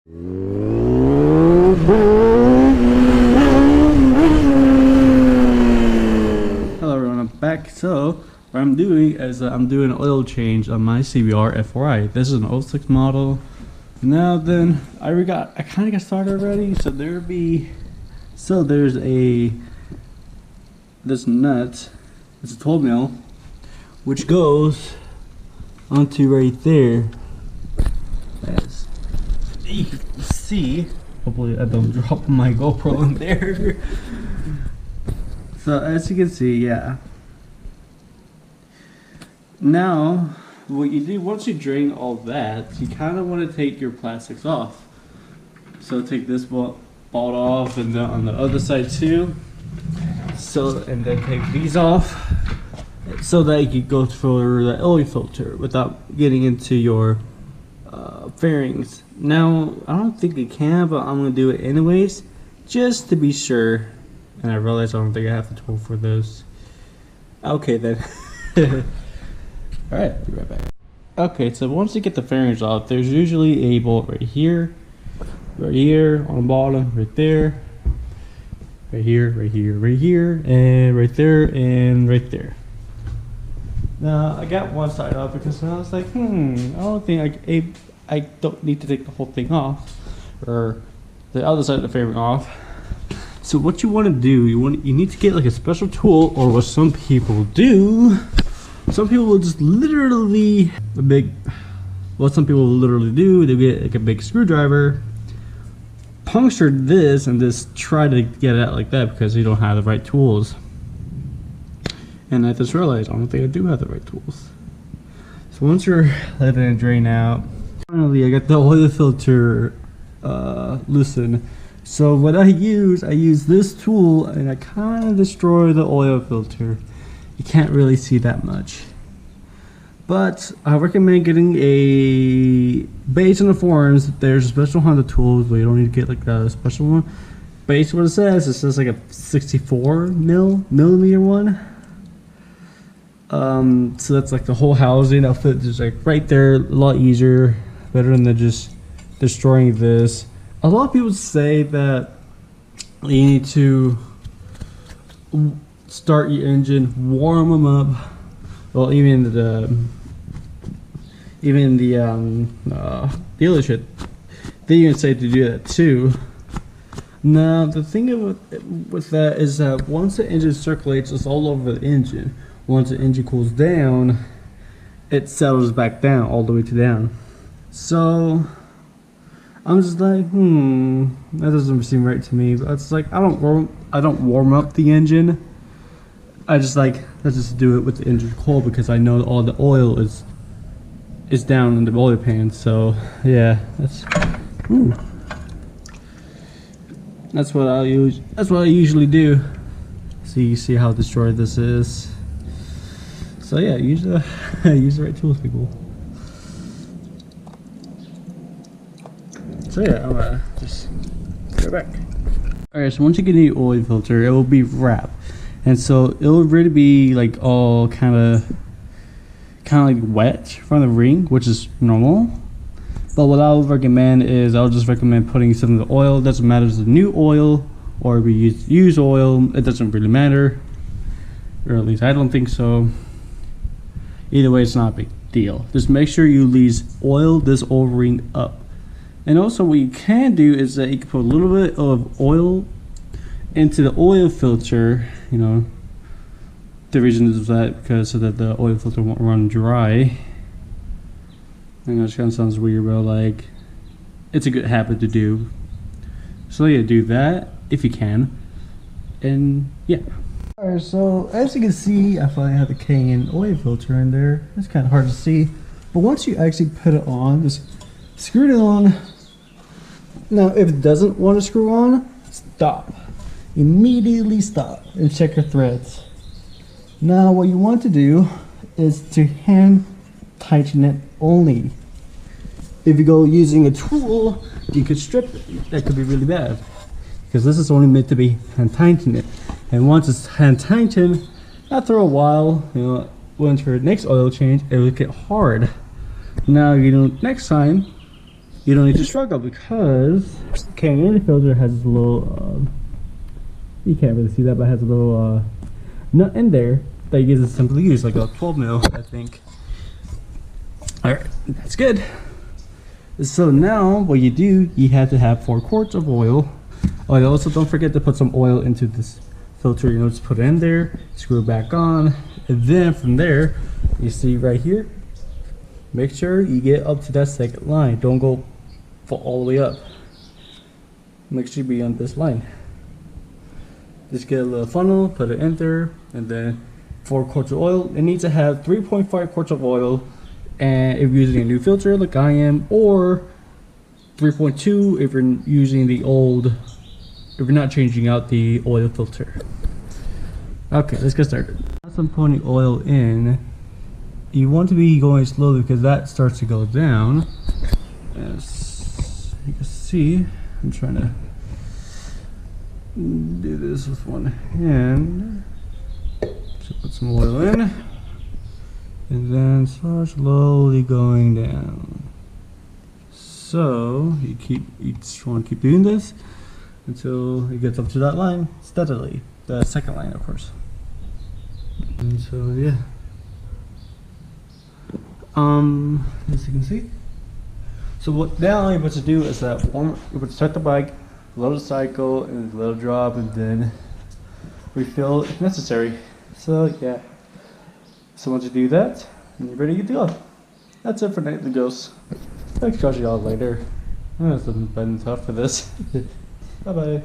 Hello everyone, I'm back. So what I'm doing is I'm doing an oil change on my CBR f4i. This is an 06 model. Now then, I kind of got started already. So there's this nut. It's a 12 mil, which goes onto right there. As you can see, hopefully I don't drop my GoPro in there. So as you can see, yeah. Now, what you do once you drain all that, you kind of want to take your plastics off. So take this bolt off, and then on the other side too. So and then take these off, so that you can go through the oil filter without getting into your fairings. Now, I don't think it can, but I'm gonna do it anyways, just to be sure. And I realize I don't think I have the tool for this. Okay then. Alright, be right back. Okay, so once you get the fairings off, there's usually a bolt right here on the bottom, right there, right here, and right there, and right there. Now, I got one side off because I was like, I don't think I don't need to take the whole thing off, or the other side of the fairing off. So what you want to do, you need to get like a special tool, or what some people do. Some people will just literally they get like a big screwdriver, puncture this, and just try to get it out like that because you don't have the right tools. And I just realized I don't think I do have the right tools. So once you're letting it drain out, finally I got the oil filter loosened. So what I use this tool, and I kind of destroy the oil filter. You can't really see that much, but I recommend getting a base on the forums. There's a special Honda tools, but you don't need to get like a special one. Base, what it says like a 64 millimeter one. So that's like the whole housing. I'll fit just like right there, a lot easier, better than just destroying this. A lot of people say that you need to start your engine, warm them up. Well, even the dealership, they even say to do that too. Now the thing with that is that once the engine circulates, it's all over the engine. Once the engine cools down, it settles back down, all the way to down. So I'm just like, that doesn't seem right to me. But it's like I don't warm up the engine. Let's just do it with the engine cold, because I know all the oil is down in the oil pan. So yeah, that's what I use. That's what I usually do. So you see how destroyed this is. So yeah, use the right tools, people. So yeah, I'm gonna just go back. Alright, so once you get the oil filter, it will be wrapped, and so it will really be like all kind of like wet from the ring, which is normal. But what I would recommend is I'll just recommend putting some of the oil. It doesn't matter if it's a new oil or we use oil. It doesn't really matter, or at least I don't think so. Either way, it's not a big deal. Just make sure you oil this O-ring up. And also what you can do is that you can put a little bit of oil into the oil filter. You know, the reason is that because so that the oil filter won't run dry. I know it kind of sounds weird, but like, it's a good habit to do. So yeah, do that if you can. And yeah. Alright, so as you can see, I finally have the Cayenne oil filter in there. It's kind of hard to see, but once you actually put it on, just screw it on. Now if it doesn't want to screw on, stop. Immediately stop and check your threads. Now what you want to do is to hand tighten it only. If you go using a tool, you could strip it. That could be really bad, because this is only meant to be hand tighten it. And once it's hand tightened, after a while, you know, once your next oil change, it will get hard. Now, you know, next time you don't need to struggle because Canyon filter has a little, you can't really see that, but it has a little nut in there that you can simply use, like a 12 mil, I think. Alright, that's good. So now what you do, you have to have 4 quarts of oil. Oh, and also don't forget to put some oil into this filter. You know, just put it in there, screw it back on, and then from there, you see right here, make sure you get up to that second line. Don't go all the way up. Make sure you be on this line. Just get a little funnel, put it in there, and then 4 quarts of oil. It needs to have 3.5 quarts of oil, and if you're using a new filter like I am, or 3.2 if you're using the old, if you're not changing out the oil filter. Okay, let's get started. As I'm putting oil in, you want to be going slowly because that starts to go down. As you can see, I'm trying to do this with one hand. So put some oil in, and then start slowly going down. So you just want to keep doing this until it gets up to that line steadily. The second line, of course. And so yeah. As you can see. So what now you're supposed to do is that you're supposed to start the bike, load the cycle, and let it drop, and then refill if necessary. So yeah. So once you do that, and you're ready to go. That's it for Nightly Ghosts. I'll catch you all later. It's been tough for this. Bye bye.